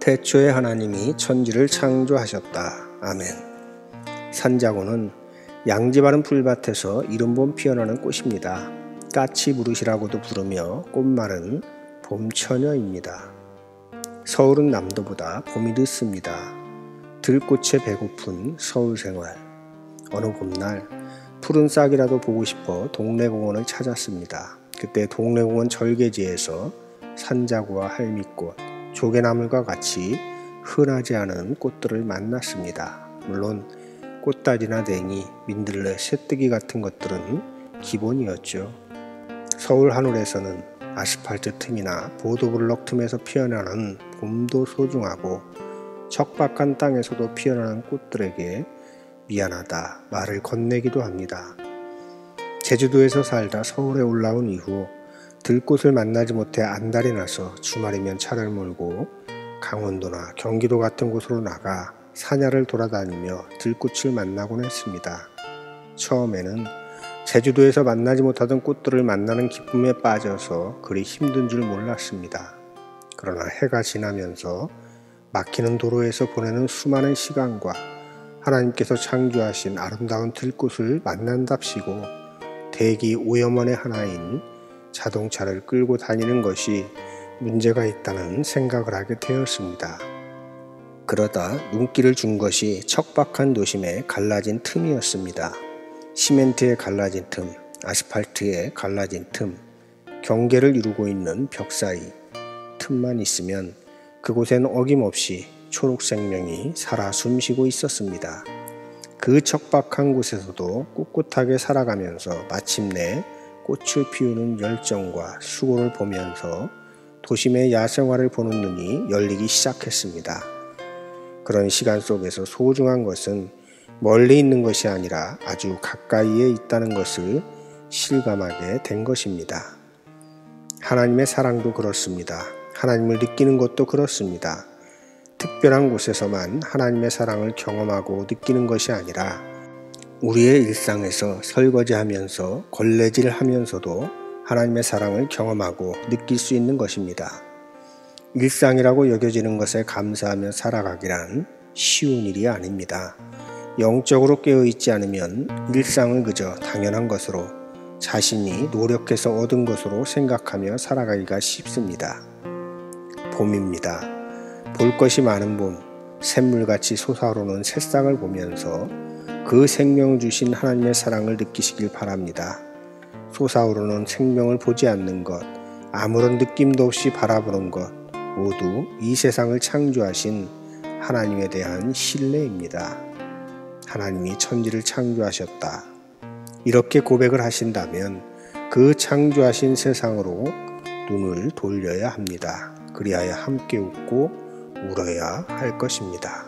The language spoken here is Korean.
태초에 하나님이 천지를 창조하셨다. 아멘. 산자고는 양지 바른 풀밭에서 이른봄 피어나는 꽃입니다. 까치부르시라고도 부르며 꽃말은 봄처녀입니다. 서울은 남도보다 봄이 늦습니다. 들꽃에 배고픈 서울생활. 어느 봄날 푸른 싹이라도 보고 싶어 동래공원을 찾았습니다. 그때 동래공원 절개지에서 산자고와 할미꽃, 조개나물과 같이 흔하지 않은 꽃들을 만났습니다. 물론 꽃다리나 냉이, 민들레, 새뜨기 같은 것들은 기본이었죠. 서울 하늘에서는 아스팔트 틈이나 보도블럭 틈에서 피어나는 봄도 소중하고 척박한 땅에서도 피어나는 꽃들에게 미안하다 말을 건네기도 합니다. 제주도에서 살다 서울에 올라온 이후 들꽃을 만나지 못해 안달이 나서 주말이면 차를 몰고 강원도나 경기도 같은 곳으로 나가 산야를 돌아다니며 들꽃을 만나곤 했습니다. 처음에는 제주도에서 만나지 못하던 꽃들을 만나는 기쁨에 빠져서 그리 힘든 줄 몰랐습니다. 그러나 해가 지나면서 막히는 도로에서 보내는 수많은 시간과 하나님께서 창조하신 아름다운 들꽃을 만난답시고 대기 오염원의 하나인 자동차를 끌고 다니는 것이 문제가 있다는 생각을 하게 되었습니다. 그러다 눈길을 준 것이 척박한 도심에 갈라진 틈이었습니다. 시멘트에 갈라진 틈, 아스팔트에 갈라진 틈, 경계를 이루고 있는 벽 사이 틈만 있으면 그곳엔 어김없이 초록 생명이 살아 숨쉬고 있었습니다. 그 척박한 곳에서도 꿋꿋하게 살아가면서 마침내 꽃을 피우는 열정과 수고를 보면서 도심의 야생화를 보는 눈이 열리기 시작했습니다. 그런 시간 속에서 소중한 것은 멀리 있는 것이 아니라 아주 가까이에 있다는 것을 실감하게 된 것입니다. 하나님의 사랑도 그렇습니다. 하나님을 느끼는 것도 그렇습니다. 특별한 곳에서만 하나님의 사랑을 경험하고 느끼는 것이 아니라 우리의 일상에서 설거지하면서 걸레질하면서도 하나님의 사랑을 경험하고 느낄 수 있는 것입니다. 일상이라고 여겨지는 것에 감사하며 살아가기란 쉬운 일이 아닙니다. 영적으로 깨어있지 않으면 일상을 그저 당연한 것으로 자신이 노력해서 얻은 것으로 생각하며 살아가기가 쉽습니다. 봄입니다. 볼 것이 많은 봄, 샘물같이 솟아오르는 새싹을 보면서 그 생명을 주신 하나님의 사랑을 느끼시길 바랍니다. 솟아오르는 생명을 보지 않는 것, 아무런 느낌도 없이 바라보는 것 모두 이 세상을 창조하신 하나님에 대한 신뢰입니다. 하나님이 천지를 창조하셨다. 이렇게 고백을 하신다면 그 창조하신 세상으로 눈을 돌려야 합니다. 그리하여 함께 웃고 울어야 할 것입니다.